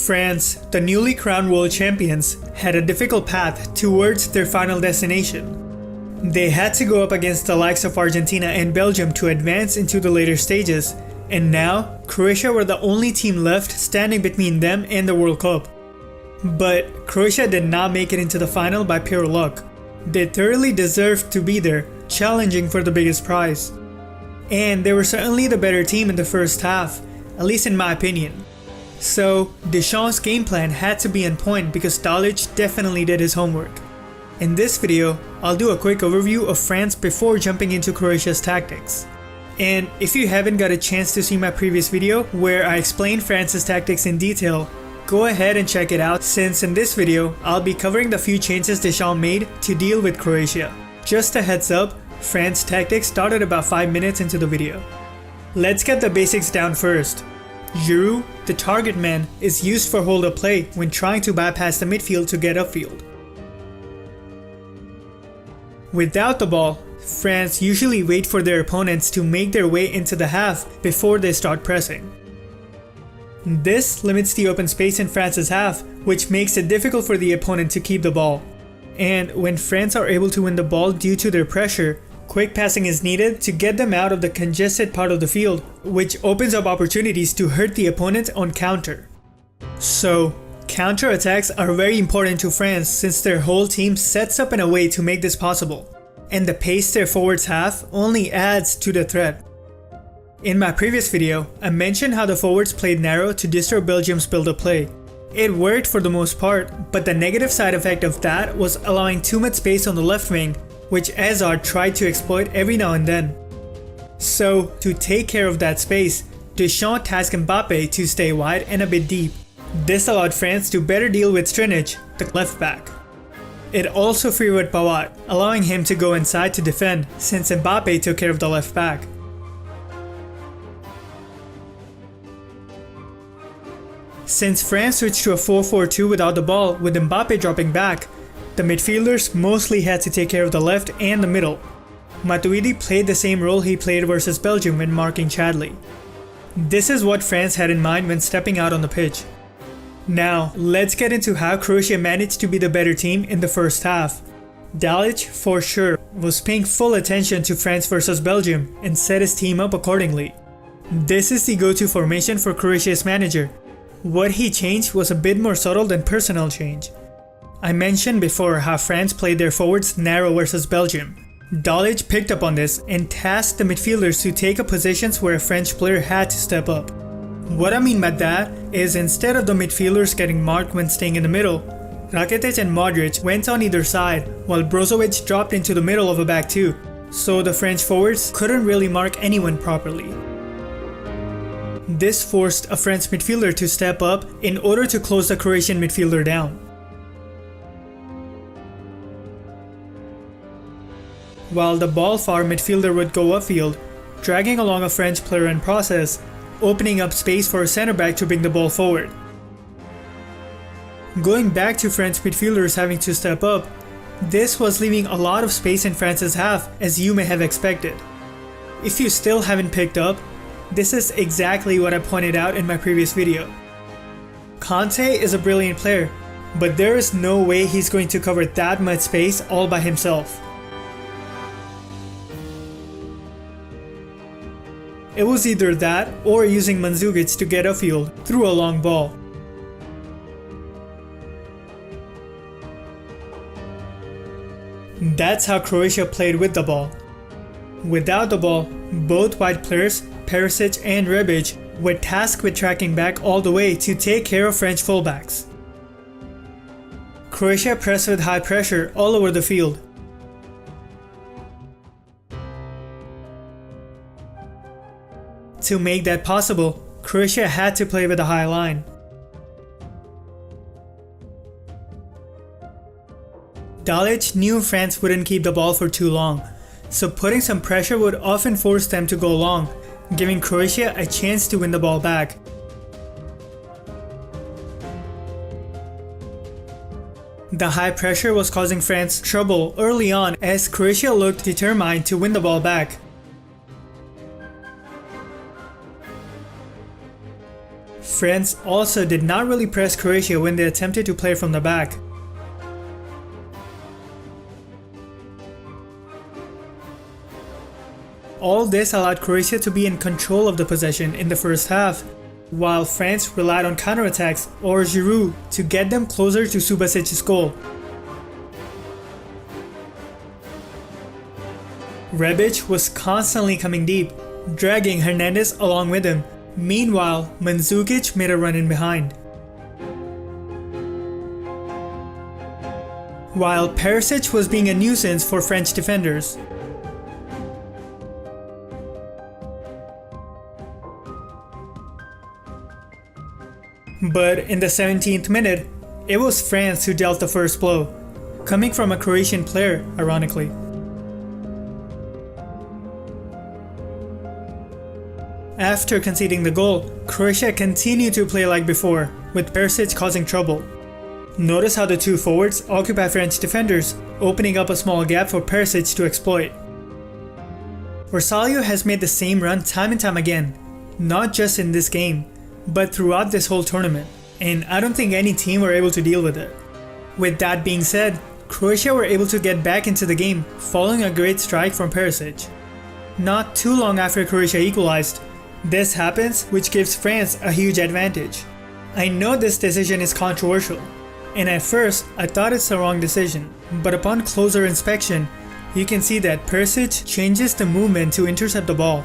France, the newly crowned world champions, had a difficult path towards their final destination. They had to go up against the likes of Argentina and Belgium to advance into the later stages, and now Croatia were the only team left standing between them and the World Cup. But Croatia did not make it into the final by pure luck. They thoroughly deserved to be there, challenging for the biggest prize. And they were certainly the better team in the first half, at least in my opinion. So Deschamps' game plan had to be on point because Dalic definitely did his homework. In this video, I'll do a quick overview of France before jumping into Croatia's tactics. And if you haven't got a chance to see my previous video where I explained France's tactics in detail, go ahead and check it out, since in this video, I'll be covering the few changes Deschamps made to deal with Croatia. Just a heads up, France's tactics started about 5 minutes into the video. Let's get the basics down first. Giroud, the target man, is used for hold-up play when trying to bypass the midfield to get upfield. Without the ball, France usually wait for their opponents to make their way into the half before they start pressing. This limits the open space in France's half, which makes it difficult for the opponent to keep the ball. And when France are able to win the ball due to their pressure, quick passing is needed to get them out of the congested part of the field, which opens up opportunities to hurt the opponent on counter. So, counter-attacks are very important to France since their whole team sets up in a way to make this possible, and the pace their forwards have only adds to the threat. In my previous video, I mentioned how the forwards played narrow to disturb Belgium's build-up play. It worked for the most part, but the negative side effect of that was allowing too much space on the left wing, which Hazard tried to exploit every now and then. So, to take care of that space, Deschamps tasked Mbappe to stay wide and a bit deep. This allowed France to better deal with Strinic, the left back. It also favored Pavard, allowing him to go inside to defend since Mbappe took care of the left back. Since France switched to a 4-4-2 without the ball with Mbappe dropping back, the midfielders mostly had to take care of the left and the middle. Matuidi played the same role he played versus Belgium when marking Chadli. This is what France had in mind when stepping out on the pitch. Now, let's get into how Croatia managed to be the better team in the first half. Dalic, for sure, was paying full attention to France versus Belgium and set his team up accordingly. This is the go-to formation for Croatia's manager. What he changed was a bit more subtle than personnel change. I mentioned before how France played their forwards narrow versus Belgium. Dalic picked up on this and tasked the midfielders to take up positions where a French player had to step up. What I mean by that is instead of the midfielders getting marked when staying in the middle, Rakitic and Modric went on either side while Brozovic dropped into the middle of a back two, so the French forwards couldn't really mark anyone properly. This forced a French midfielder to step up in order to close the Croatian midfielder down. While the ball-far midfielder would go upfield, dragging along a French player in process, opening up space for a centre-back to bring the ball forward. Going back to French midfielders having to step up, this was leaving a lot of space in France's half, as you may have expected. If you still haven't picked up, this is exactly what I pointed out in my previous video. Kanté is a brilliant player, but there is no way he's going to cover that much space all by himself. It was either that or using Mandzukic to get upfield through a long ball. That's how Croatia played with the ball. Without the ball, both wide players, Perisic and Rebic, were tasked with tracking back all the way to take care of French fullbacks. Croatia pressed with high pressure all over the field. To make that possible, Croatia had to play with a high line. Dalic knew France wouldn't keep the ball for too long, so putting some pressure would often force them to go long, giving Croatia a chance to win the ball back. The high pressure was causing France trouble early on as Croatia looked determined to win the ball back. France also did not really press Croatia when they attempted to play from the back. All this allowed Croatia to be in control of the possession in the first half, while France relied on counterattacks or Giroud to get them closer to Subasic's goal. Rebic was constantly coming deep, dragging Hernandez along with him. Meanwhile, Mandzukic made a run in behind. While Perisic was being a nuisance for French defenders. But in the 17th minute, it was France who dealt the first blow, coming from a Croatian player, ironically. After conceding the goal, Croatia continued to play like before, with Perisic causing trouble. Notice how the two forwards occupy French defenders, opening up a small gap for Perisic to exploit. Rosalio has made the same run time and time again, not just in this game, but throughout this whole tournament, and I don't think any team were able to deal with it. With that being said, Croatia were able to get back into the game following a great strike from Perisic. Not too long after Croatia equalized, this happens, which gives France a huge advantage. I know this decision is controversial, and at first I thought it's the wrong decision, but upon closer inspection, you can see that Perisic changes the movement to intercept the ball.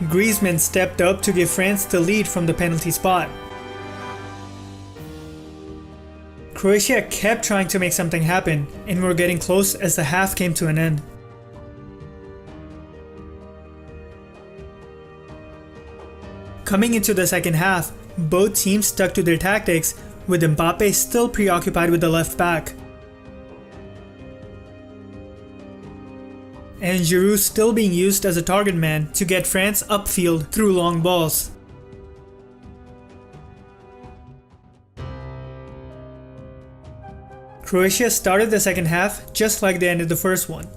Griezmann stepped up to give France the lead from the penalty spot. Croatia kept trying to make something happen, and were getting close as the half came to an end. Coming into the second half, both teams stuck to their tactics, with Mbappe still preoccupied with the left back. And Giroud still being used as a target man to get France upfield through long balls. Croatia started the second half just like they ended the first one.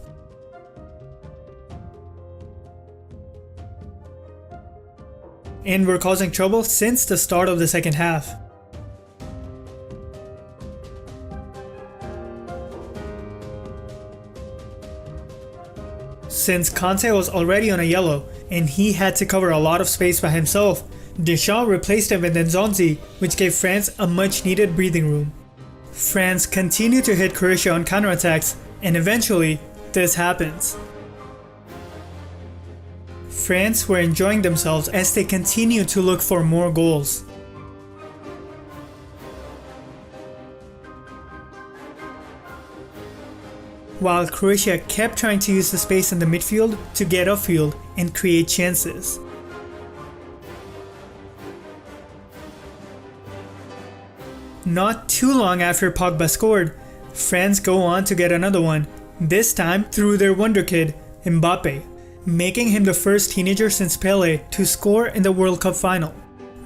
And were causing trouble since the start of the second half. Since Kanté was already on a yellow and he had to cover a lot of space by himself, Deschamps replaced him with Nzonzi, which gave France a much needed breathing room. France continued to hit Croatia on counterattacks, and eventually, this happens. France were enjoying themselves as they continued to look for more goals. While Croatia kept trying to use the space in the midfield to get upfield and create chances. Not too long after Pogba scored, France go on to get another one, this time through their wonder kid, Mbappe, making him the first teenager since Pelé to score in the World Cup final.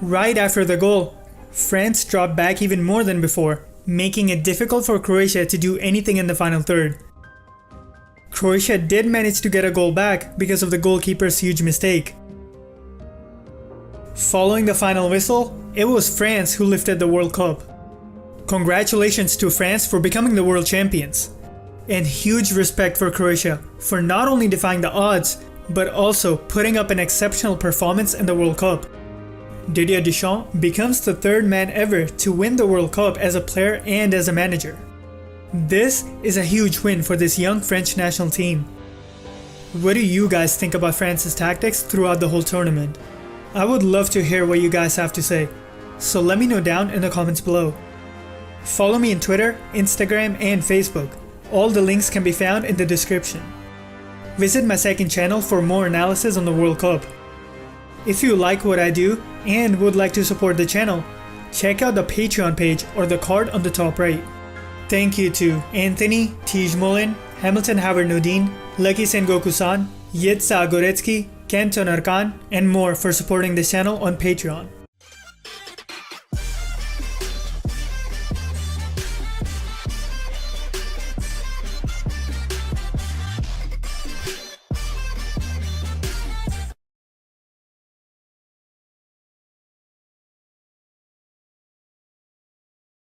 Right after the goal, France dropped back even more than before, making it difficult for Croatia to do anything in the final third. Croatia did manage to get a goal back because of the goalkeeper's huge mistake. Following the final whistle, it was France who lifted the World Cup. Congratulations to France for becoming the world champions. And huge respect for Croatia for not only defying the odds, but also putting up an exceptional performance in the World Cup. Didier Deschamps becomes the third man ever to win the World Cup as a player and as a manager. This is a huge win for this young French national team. What do you guys think about France's tactics throughout the whole tournament? I would love to hear what you guys have to say, so let me know down in the comments below. Follow me on Twitter, Instagram, and Facebook. All the links can be found in the description. Visit my second channel for more analysis on the World Cup. If you like what I do and would like to support the channel, check out the Patreon page or the card on the top right. Thank you to Anthony, Tijmolin, Hamilton Howard Nodine, Lucky Sengoku-san, Yitsa Goretsky, Ken Tonarkan, and more for supporting this channel on Patreon.